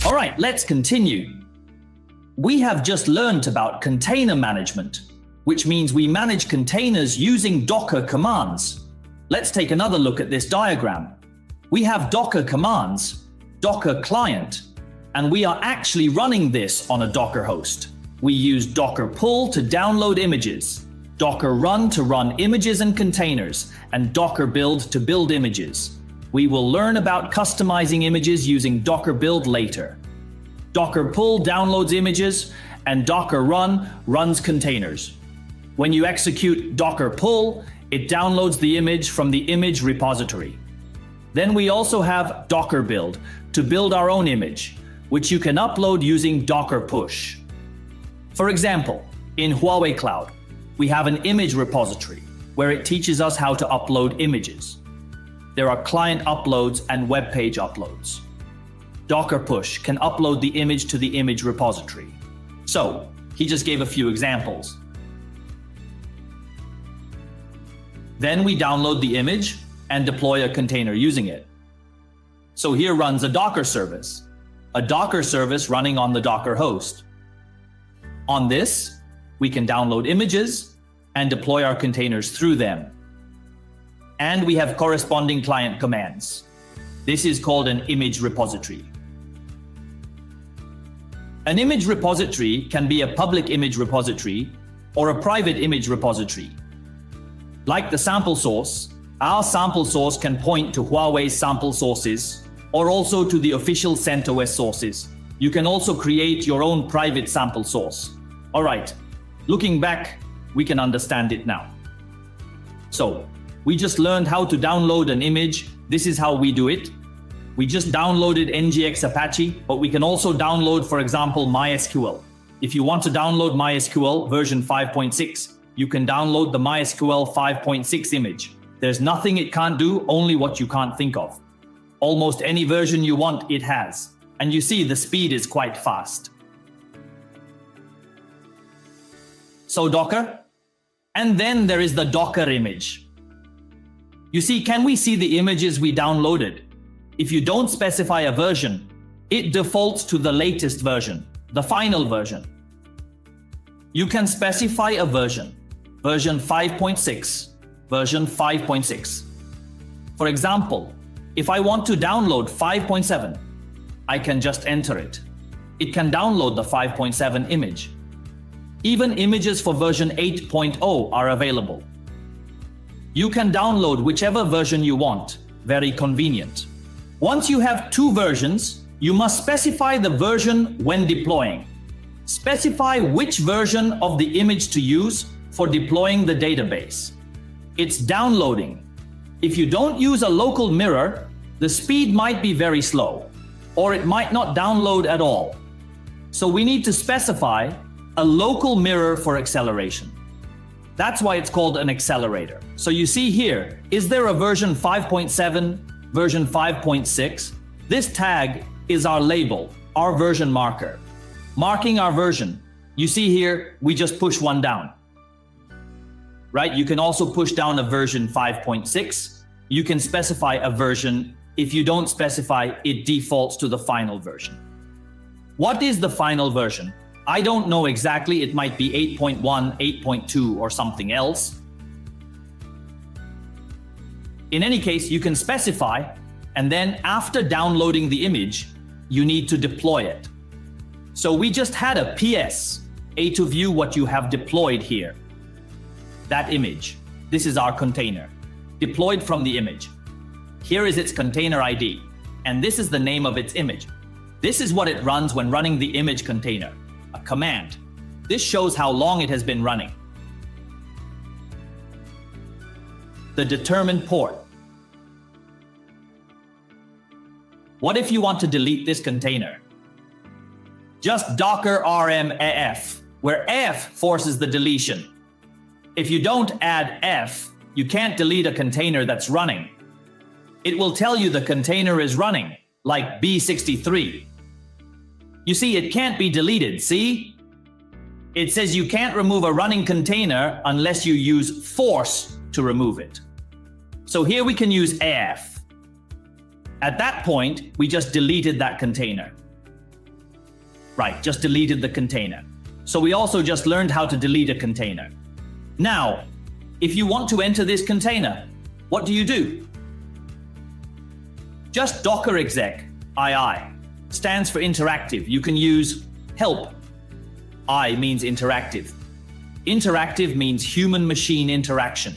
All right, let's continue. We have just learned about container management, which means we manage containers using Docker commands. Let's take another look at this diagram. We have Docker commands, Docker client, and we are actually running this on a Docker host. We use Docker pull to download images, Docker run to run images and containers, and Docker build to build images. We will learn about customizing images using Docker build later. Docker pull downloads images, and Docker run runs containers. When you execute Docker pull, it downloads the image from the image repository. Then we also have Docker build to build our own image, which you can upload using Docker push. For example, in Huawei Cloud, we have an image repository where it teaches us how to upload images. There are client uploads and web page uploads. Docker push can upload the image to the image repository. So, he just gave a few examples. Then we download the image and deploy a container using it. So here runs a Docker service running on the Docker host. On this, we can download images and deploy our containers through them. And we have corresponding client commands. This is called an image repository. An image repository can be a public image repository or a private image repository. Like the sample source, our sample source can point to Huawei's sample sources or also to the official CentOS sources. You can also create your own private sample source. All right, looking back, we can understand it now. So, we just learned how to download an image. This is how we do it. We just downloaded NGX Apache, but we can also download, for example, MySQL. If you want to download MySQL version 5.6, you can download the MySQL 5.6 image. There's nothing it can't do, only what you can't think of. Almost any version you want, it has. And you see the speed is quite fast. So Docker, and then there is the Docker image. You see, can we see the images we downloaded? If you don't specify a version, it defaults to the latest version, the final version. You can specify a version 5.6, version 5.6. For example, if I want to download 5.7, I can just enter it. It can download the 5.7 image. Even images for version 8.0 are available. You can download whichever version you want, very convenient. Once you have two versions, you must specify the version when deploying. Specify which version of the image to use for deploying the database. It's downloading. If you don't use a local mirror, the speed might be very slow, or it might not download at all. So we need to specify a local mirror for acceleration. That's why it's called an accelerator. So you see here, is there a version 5.7, version 5.6? This tag is our label, our version marker. Marking our version. You see here, we just push one down. Right? You can also push down a version 5.6. You can specify a version. If you don't specify, it defaults to the final version. What is the final version? I don't know exactly. It might be 8.1, 8.2, or something else. In any case, you can specify, and then after downloading the image, you need to deploy it. So we just had a PS, A to view what you have deployed here. That image. This is our container, deployed from the image. Here is its container ID, and this is the name of its image. This is what it runs when running the image container, a command. This shows how long it has been running. The determined port. What if you want to delete this container? Just docker rm af, where af forces the deletion. If you don't add f, you can't delete a container that's running. It will tell you the container is running, like B63. You see, it can't be deleted, see? It says you can't remove a running container unless you use force to remove it. So here we can use af. At that point, we just deleted that container. Right, just deleted the container. So we also just learned how to delete a container. Now, if you want to enter this container, what do? Just Docker exec II stands for interactive. You can use help. I means interactive. Interactive means human-machine interaction.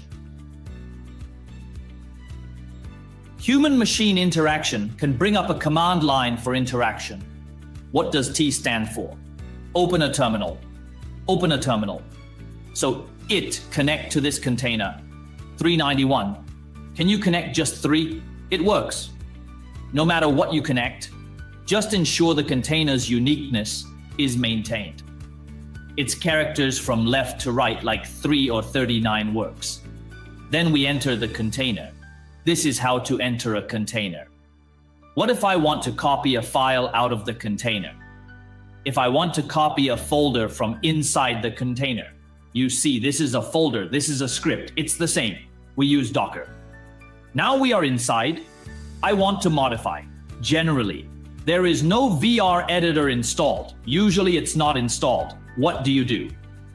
Human-machine interaction can bring up a command line for interaction. What does T stand for? Open a terminal. Open a terminal. So it connect to this container. 391. Can you connect just 3? It works. No matter what you connect, just ensure the container's uniqueness is maintained. Its characters from left to right like 3 or 39 works. Then we enter the container. This is how to enter a container. What if I want to copy a file out of the container? If I want to copy a folder from inside the container, you see this is a folder, this is a script, it's the same. We use Docker. Now we are inside. I want to modify. Generally, there is no VR editor installed. Usually it's not installed. What do?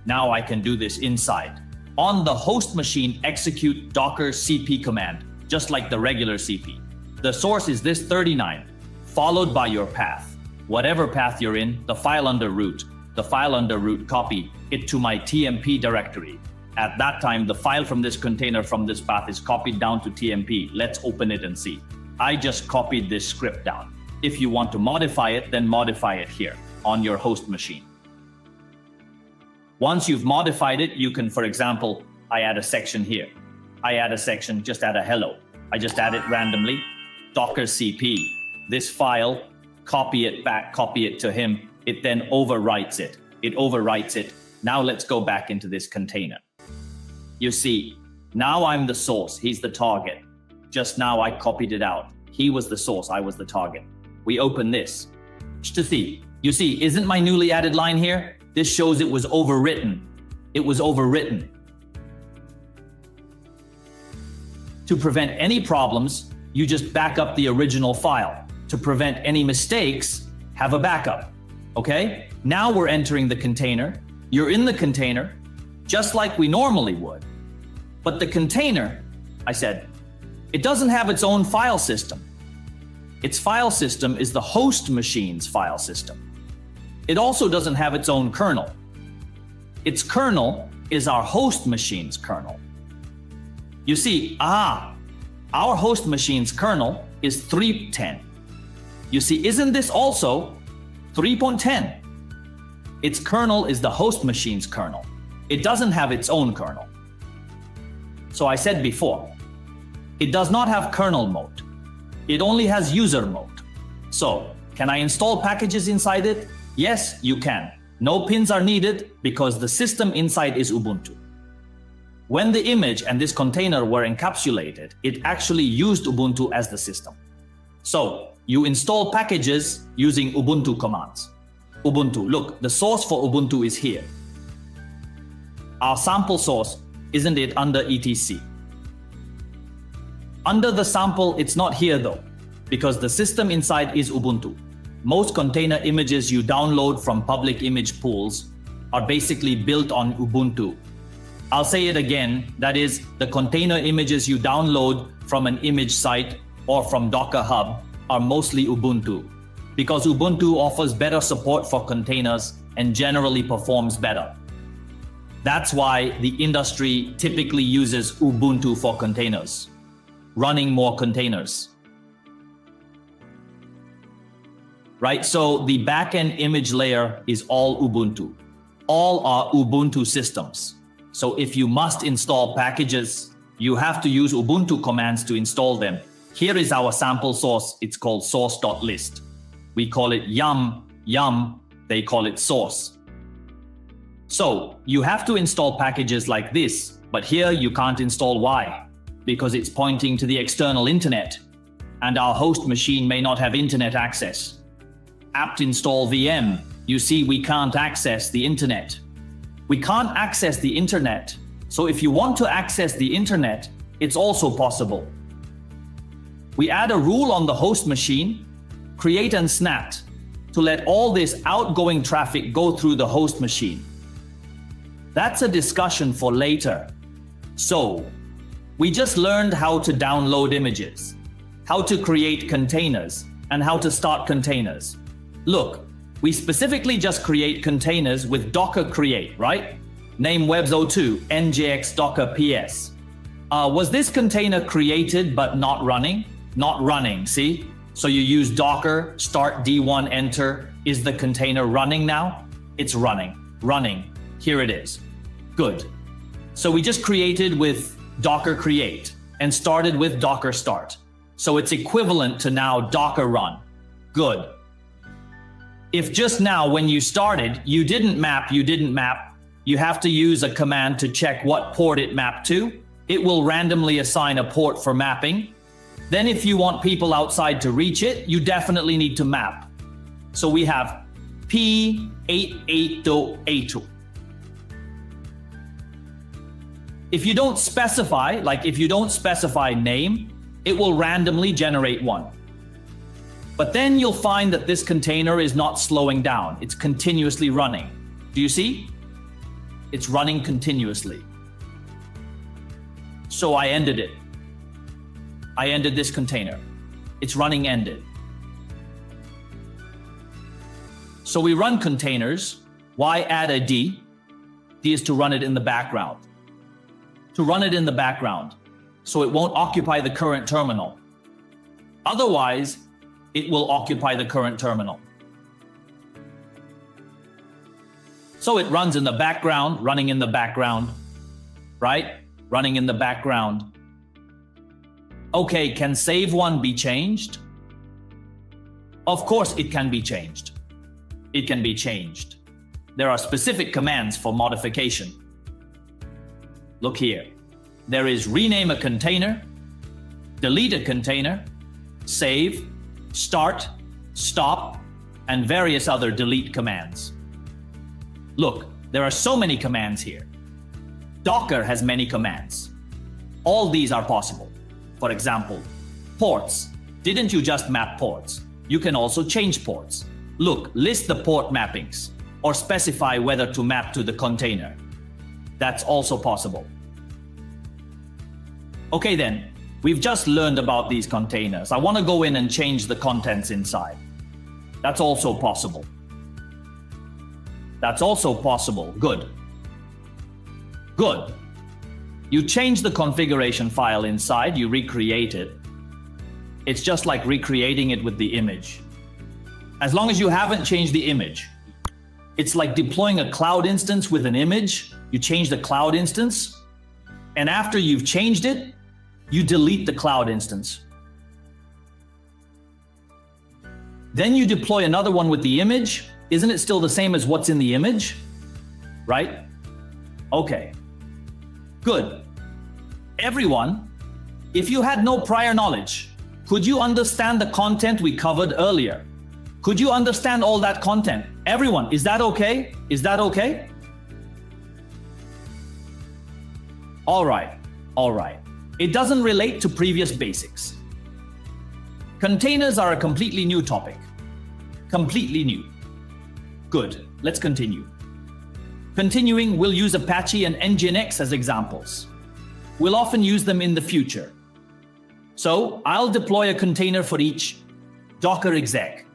Now I can do this inside. On the host machine, execute docker cp command, just like the regular cp. The source is this 39, followed by your path. Whatever path you're in, the file under root. The file under root, copy it to my TMP directory. At that time, the file from this container from this path is copied down to TMP. Let's open it and see. I just copied this script down. If you want to modify it, then modify it here on your host machine. Once you've modified it, you can, for example, I add a section here. I add a section, just add a hello. I just add it randomly. Docker cp, this file, copy it back, copy it to him. It then overwrites it. It overwrites it. Now let's go back into this container. You see, now I'm the source, he's the target. Just now I copied it out. He was the source, I was the target. We open this. You see, isn't my newly added line here? This shows it was overwritten. It was overwritten. To prevent any problems, you just back up the original file. To prevent any mistakes, have a backup. Okay? Now we're entering the container. You're in the container, just like we normally would. But the container, I said, it doesn't have its own file system. Its file system is the host machine's file system. It also doesn't have its own kernel. Its kernel is our host machine's kernel. You see, our host machine's kernel is 3.10. You see, isn't this also 3.10? Its kernel is the host machine's kernel. It doesn't have its own kernel. So I said before, it does not have kernel mode. It only has user mode. So, can I install packages inside it? Yes, you can. No pins are needed because the system inside is Ubuntu. When the image and this container were encapsulated, it actually used Ubuntu as the system. So, you install packages using Ubuntu commands. Ubuntu, look, the source for Ubuntu is here. Our sample source, isn't it under etc? Under the sample, it's not here though, because the system inside is Ubuntu. Most container images you download from public image pools are basically built on Ubuntu. I'll say it again, that is, the container images you download from an image site or from Docker Hub are mostly Ubuntu, because Ubuntu offers better support for containers and generally performs better. That's why the industry typically uses Ubuntu for containers, running more containers. Right, so the backend image layer is all Ubuntu. All are Ubuntu systems. So if you must install packages, you have to use Ubuntu commands to install them. Here is our sample source. It's called source.list. We call it yum, they call it source. So you have to install packages like this, but here you can't install Y because it's pointing to the external internet and our host machine may not have internet access. Apt install VM, you see we can't access the internet. We can't access the internet. So if you want to access the internet, it's also possible. We add a rule on the host machine, create and snat. to let all this outgoing traffic go through the host machine? That's a discussion for later. So, we just learned how to download images, how to create containers, and how to start containers. Look, we specifically just create containers with Docker create, right? Name webs02 njx docker ps. Was this container created but not running? Not running, see? So you use Docker, start D1, enter. Is the container running now? It's running. Here it is. Good. So we just created with Docker create and started with Docker start. So it's equivalent to now Docker run. Good. If just now when you started, you didn't map, you have to use a command to check what port it mapped to. It will randomly assign a port for mapping. Then if you want people outside to reach it, you definitely need to map. So we have P8882. If you don't specify, name, it will randomly generate one. But then you'll find that this container is not slowing down. It's continuously running. Do you see? It's running continuously. So I ended it. I ended this container. It's running ended. So we run containers. Why add a D? D is to run it in the background. To run it in the background, so it won't occupy the current terminal. Otherwise, it will occupy the current terminal. So it runs in the background, running in the background, right? Running in the background. Okay, can save one be changed? Of course it can be changed. It can be changed. There are specific commands for modification. Look here. There is rename a container, delete a container, save, start, stop, and various other delete commands. Look, there are so many commands here. Docker has many commands. All these are possible. For example, ports. Didn't you just map ports? You can also change ports. Look, list the port mappings or specify whether to map to the container. That's also possible. Okay then, we've just learned about these containers. I want to go in and change the contents inside. That's also possible. That's also possible. Good. Good. You change the configuration file inside, you recreate it. It's just like recreating it with the image. As long as you haven't changed the image. It's like deploying a cloud instance with an image. You change the cloud instance, and after you've changed it, you delete the cloud instance. Then you deploy another one with the image. Isn't it still the same as what's in the image? Right? Okay. Good. Everyone, if you had no prior knowledge, could you understand the content we covered earlier? Could you understand all that content? Everyone, is that okay? Is that okay? All right. It doesn't relate to previous basics. Containers are a completely new topic. Completely new. Good, let's continue. Continuing, we'll use Apache and Nginx as examples. We'll often use them in the future. So I'll deploy a container for each. Docker exec.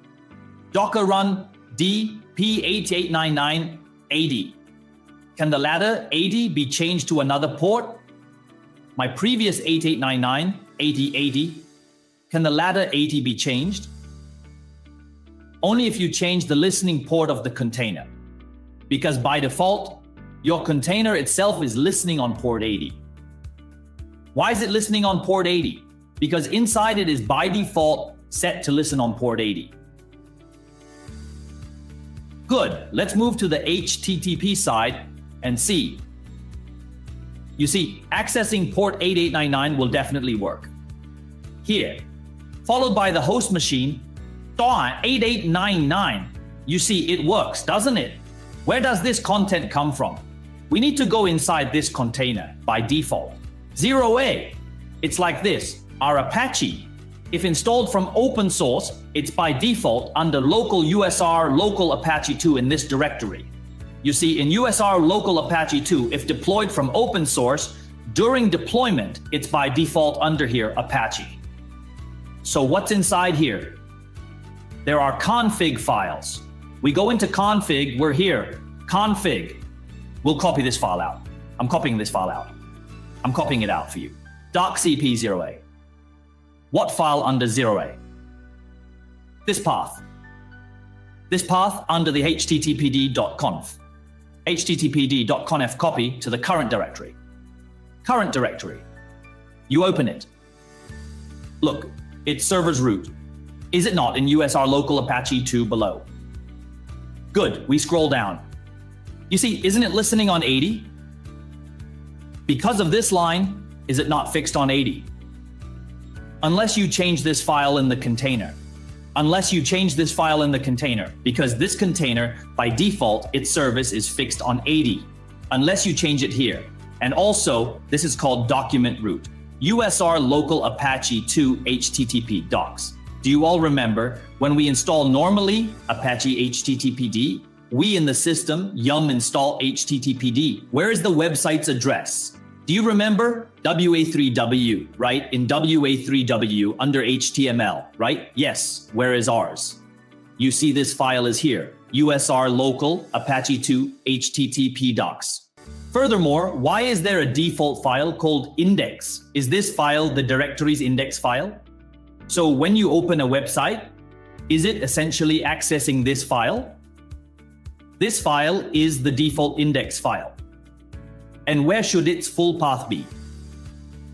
Docker run d p8899 80. Can the ladder 80 be changed to another port? My previous 8899 8080. Can the ladder 80 be changed? Only if you change the listening port of the container. Because by default, your container itself is listening on port 80. Why is it listening on port 80? Because inside it is by default set to listen on port 80. Good, let's move to the HTTP side and see. You see, accessing port 8899 will definitely work. Here, followed by the host machine, 8899. You see, it works, doesn't it? Where does this content come from? We need to go inside this container by default. 0A. It's like this, our Apache. If installed from open source, it's by default under local USR local Apache 2 in this directory. You see, in USR local Apache 2, if deployed from open source, during deployment, it's by default under here, Apache. So what's inside here? There are config files. We go into config, we're here, config. We'll copy this file out. I'm copying this file out. I'm copying it out for you. .cp0a. What file under 0a? This path. This path under the httpd.conf. httpd.conf copy to the current directory. Current directory. You open it. Look, it's server's root. Is it not in USR local Apache 2 below? Good, we scroll down. You see, isn't it listening on 80? Because of this line, is it not fixed on 80? Unless you change this file in the container. Unless you change this file in the container, because this container, by default, its service is fixed on 80. Unless you change it here. And also, this is called document root. USR local Apache 2 HTTP docs. Do you all remember when we install normally Apache HTTPD, we in the system yum install HTTPD. Where is the website's address? Do you remember WA3W, right? In WA3W under HTML, right? Yes, where is ours? You see this file is here, USR local Apache 2 HTTP docs. Furthermore, why is there a default file called index? Is this file the directory's index file? So when you open a website, is it essentially accessing this file? This file is the default index file. And where should its full path be?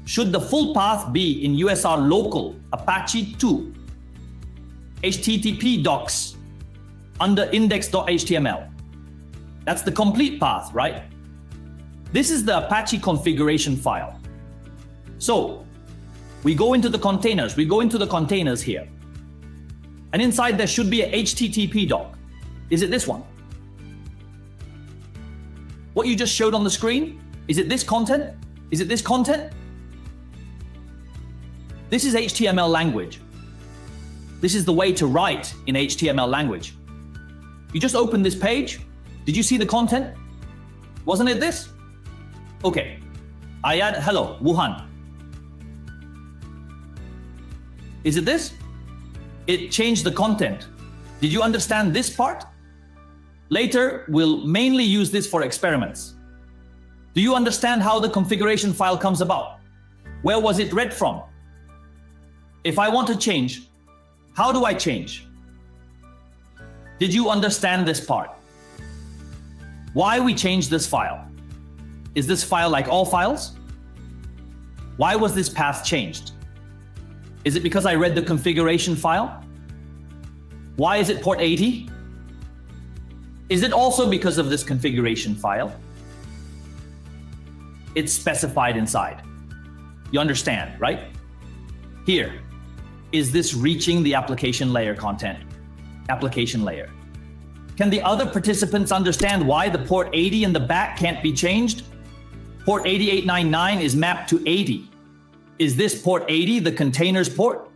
Should the full path be in USR local Apache 2 HTTP docs under index.html? That's the complete path, right? This is the Apache configuration file. So we go into the containers. We go into the containers here. And inside there should be a HTTP doc. Is it this one? What you just showed on the screen? Is it this content? Is it this content? This is HTML language. This is the way to write in HTML language. You just opened this page. Did you see the content? Wasn't it this? Okay. I add hello, Wuhan. Is it this? It changed the content. Did you understand this part? Later, we'll mainly use this for experiments. Do you understand how the configuration file comes about? Where was it read from? If I want to change, how do I change? Did you understand this part? Why we changed this file? Is this file like all files? Why was this path changed? Is it because I read the configuration file? Why is it port 80? Is it also because of this configuration file? It's specified inside. You understand, right? Here, is this reaching the application layer content? Application layer. Can the other participants understand why the port 80 in the back can't be changed? Port 8899 is mapped to 80. Is this port 80 the container's port?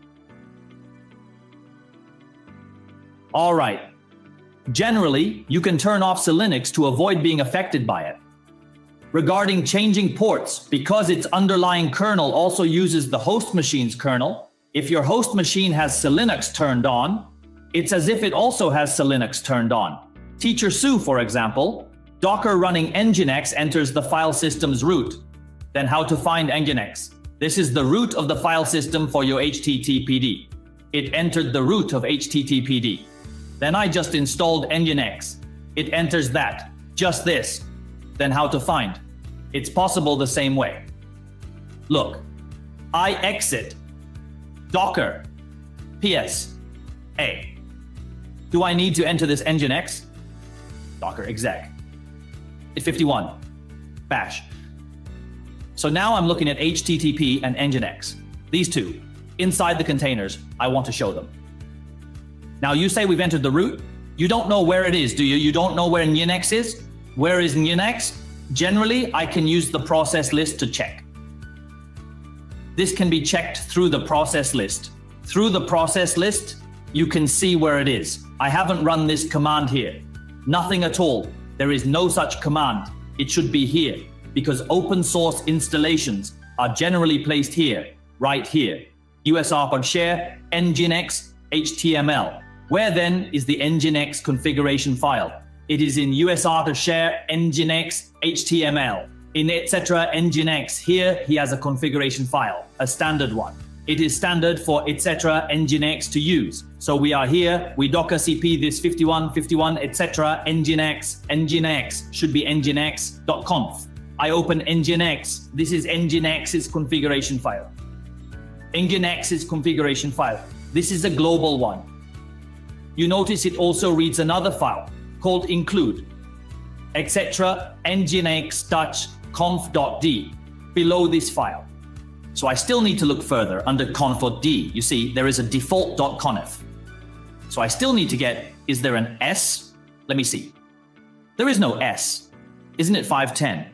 All right. Generally, you can turn off Linux to avoid being affected by it. Regarding changing ports, because its underlying kernel also uses the host machine's kernel, if your host machine has Linux turned on, it's as if it also has Linux turned on. Teacher Sue, for example, Docker running nginx enters the file system's root. Then how to find nginx? This is the root of the file system for your HTTPD. It entered the root of HTTPD. Then I just installed nginx. It enters that, just this. Then how to find? It's possible the same way. Look, I exit Docker PS A. Do I need to enter this nginx? Docker exec. At 51, bash. So now I'm looking at HTTP and nginx. These two, inside the containers, I want to show them. Now you say we've entered the root. You don't know where it is, do you? You don't know where nginx is? Where is nginx? Generally, I can use the process list to check. This can be checked through the process list. through the process list, you can see where it is. I haven't run this command here. Nothing at all. There is no such command. It should be here because open source installations are generally placed here, right here. USR share nginx HTML. Where then is the nginx configuration file? It is in USR share nginx HTML. In etc. nginx, here he has a configuration file, a standard one. It is standard for etc. nginx to use. So we are here, we docker cp this 5151 etc. nginx should be nginx.conf. I open nginx, this is nginx's configuration file. nginx's configuration file. This is a global one. You notice it also reads another file called include etc. nginx-conf.d below this file. So I still need to look further under conf.d. You see, there is a default.conf. So I still need to get, is there an S? Let me see. There is no S. Isn't it 510?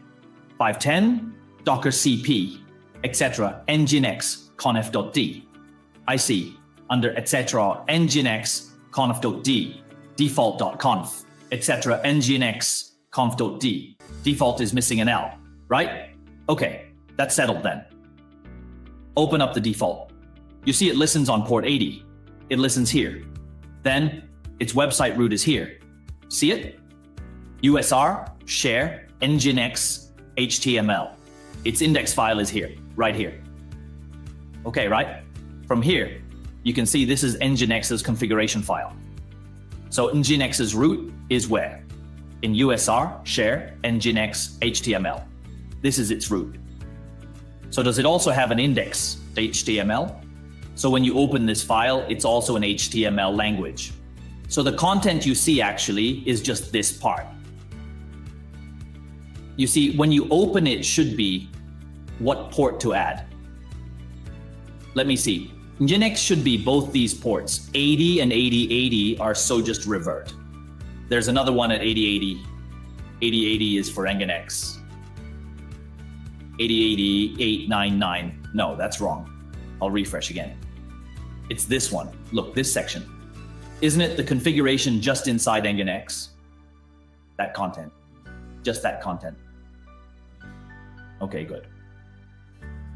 510, docker cp, etc. nginx conf.d. I see, under etc. nginx conf.d, default.conf, etc. nginx conf.d. Default is missing an L, right? Okay, that's settled then. Open up the default. You see it listens on port 80. It listens here. Then its website root is here. See it? USR share nginx HTML. Its index file is here, right here. Okay, right? From here, you can see this is nginx's configuration file. So nginx's root is where? In USR share nginx HTML. This is its root. So does it also have an index HTML? So when you open this file, it's also an HTML language. So the content you see actually is just this part. You see, when you open it should be what port to add. Let me see. Nginx should be both these ports. 80 and 8080 are so just revert. There's another one at 8080. 8080 is for nginx. 8080 899. No, that's wrong. I'll refresh again. It's this one. Look, this section. Isn't it the configuration just inside nginx? That content. Just that content. Okay, good.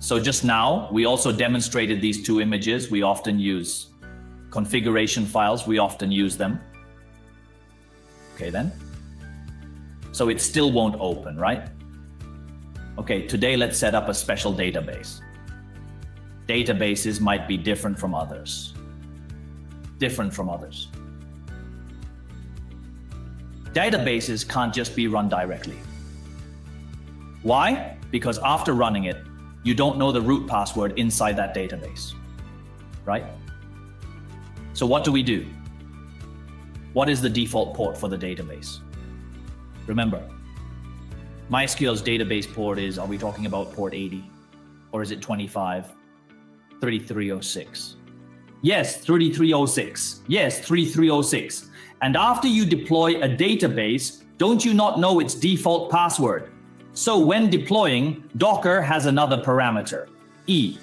So just now, we also demonstrated these two images. We often use configuration files. We often use them. Okay, then. So it still won't open, right? Okay, today let's set up a special database. Databases might be different from others. Different from others. Databases can't just be run directly. Why? Because after running it, you don't know the root password inside that database, right? So what do? What is the default port for the database? Remember, MySQL's database port is, are we talking about port 80? Or is it 25? 3306. Yes, 3306. Yes, 3306. And after you deploy a database, don't you not know its default password? So when deploying, Docker has another parameter, E.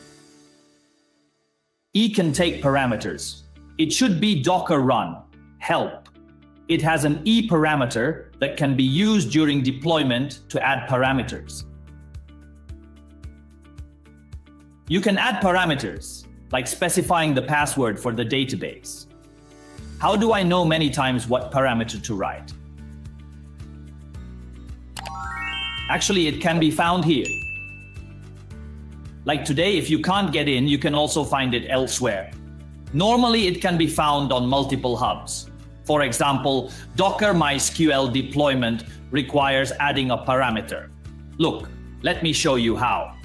E can take parameters. It should be Docker run, help. It has an E parameter that can be used during deployment to add parameters. You can add parameters, like specifying the password for the database. How do I know many times what parameter to write? Actually, it can be found here. Like today, if you can't get in, you can also find it elsewhere. Normally, it can be found on multiple hubs. For example, Docker MySQL deployment requires adding a parameter. Look, let me show you how.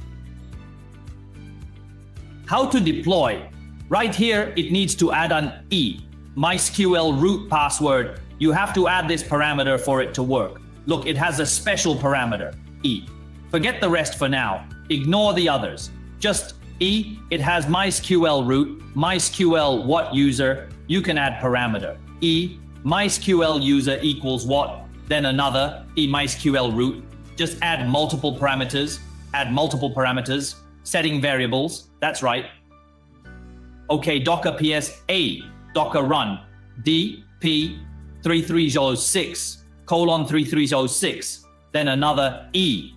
How to deploy? Right here, it needs to add an E, MySQL root password. You have to add this parameter for it to work. Look, it has a special parameter, E. Forget the rest for now. Ignore the others. Just E, it has MySQL root, MySQL what user, you can add parameter. E, MySQL user equals what, then another, E MySQL root. Just add multiple parameters, setting variables, that's right. Okay, Docker PS A, Docker run, DP3306:3306, then another E,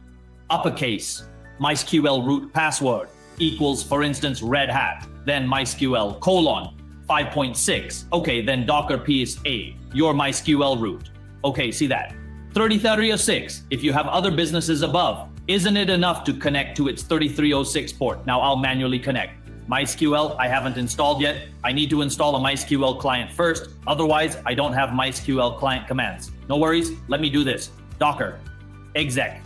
uppercase, MySQL root password equals, for instance, Red Hat, then MySQL : 5.6. Okay, then Docker PS A, your MySQL root. Okay, see that. 3306, if you have other businesses above, isn't it enough to connect to its 3306 port? Now I'll manually connect. MySQL, I haven't installed yet. I need to install a MySQL client first. Otherwise, I don't have MySQL client commands. No worries, let me do this. Docker, exec,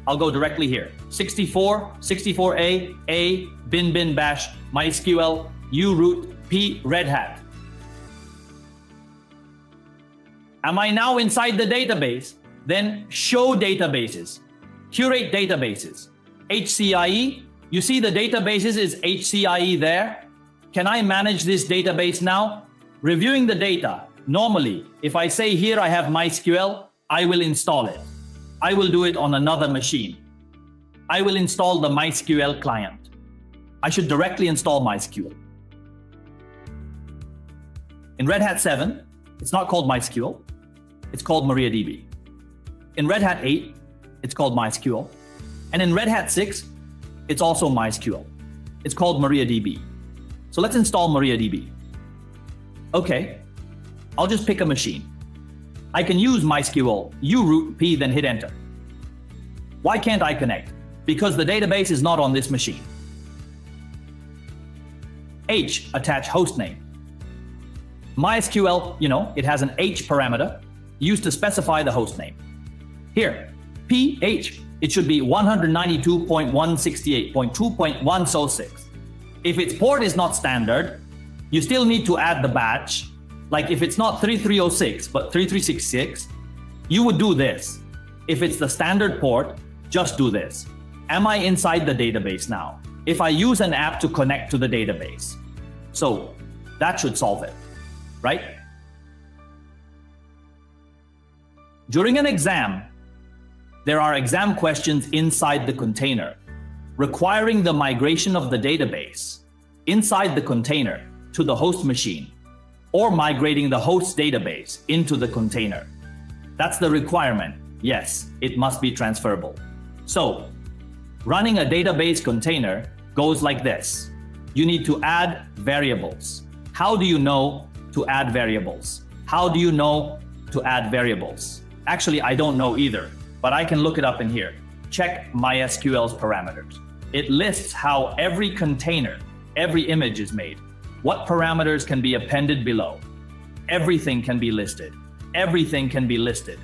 I'll go directly here. 64A, bin bash, MySQL, U root, P, Red Hat. Am I now inside the database? Then show databases, curate databases, HCIE. You see the databases is HCIE there. Can I manage this database now? Reviewing the data. Normally, if I say here I have MySQL, I will install it. I will do it on another machine. I will install the MySQL client. I should directly install MySQL. In Red Hat 7, it's not called MySQL. It's called MariaDB. In Red Hat 8, it's called MySQL. And in Red Hat 6, it's also MySQL. It's called MariaDB. So let's install MariaDB. Okay, I'll just pick a machine. I can use MySQL, U root P, then hit enter. Why can't I connect? Because the database is not on this machine. H, attach hostname. MySQL, it has an H parameter used to specify the hostname. Here, PH, it should be 192.168.2.106. If its port is not standard, you still need to add the batch. Like if it's not 3306, but 3366, you would do this. If it's the standard port, just do this. Am I inside the database now? If I use an app to connect to the database. So that should solve it, right? During an exam, there are exam questions inside the container, requiring the migration of the database inside the container to the host machine, or migrating the host database into the container. That's the requirement. Yes, it must be transferable. So, running a database container goes like this. You need to add variables. How do you know to add variables? How do you know to add variables? Actually, I don't know either, but I can look it up in here. Check MySQL's parameters. It lists how every container, every image is made. What parameters can be appended below? Everything can be listed. Everything can be listed.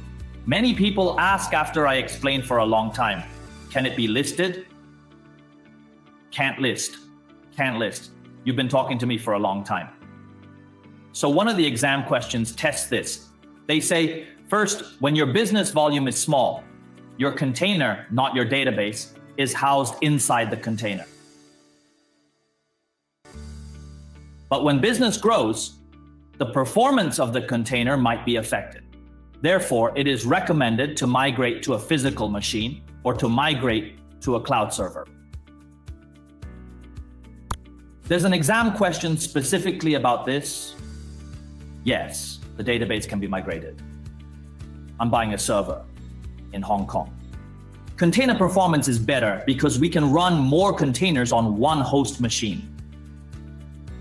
Many people ask after I explain for a long time, can it be listed? Can't list. Can't list. You've been talking to me for a long time. So one of the exam questions tests this. They say, first, when your business volume is small, your container, not your database, is housed inside the container. But when business grows, the performance of the container might be affected. Therefore, it is recommended to migrate to a physical machine or to migrate to a cloud server. There's an exam question specifically about this. Yes, the database can be migrated. I'm buying a server in Hong Kong. Container performance is better because we can run more containers on one host machine.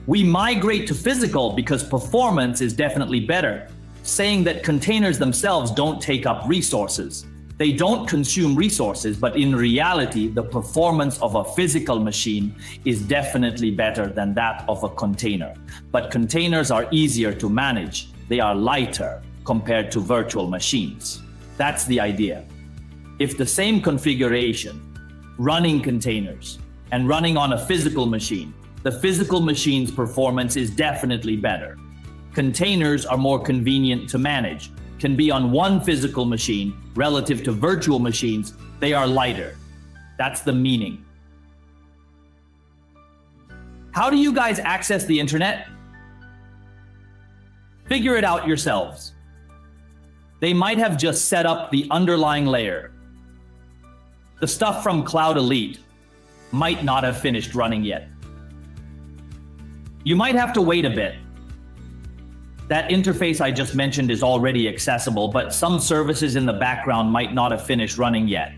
We migrate to physical because performance is definitely better, saying that containers themselves don't take up resources. They don't consume resources, but in reality, the performance of a physical machine is definitely better than that of a container. But containers are easier to manage. They are lighter compared to virtual machines. That's the idea. If the same configuration, running containers and running on a physical machine, the physical machine's performance is definitely better. Containers are more convenient to manage, can be on one physical machine relative to virtual machines. They are lighter. That's the meaning. How do you guys access the internet? Figure it out yourselves. They might have just set up the underlying layer. The stuff from Cloud Elite might not have finished running yet. You might have to wait a bit. That interface I just mentioned is already accessible, but some services in the background might not have finished running yet.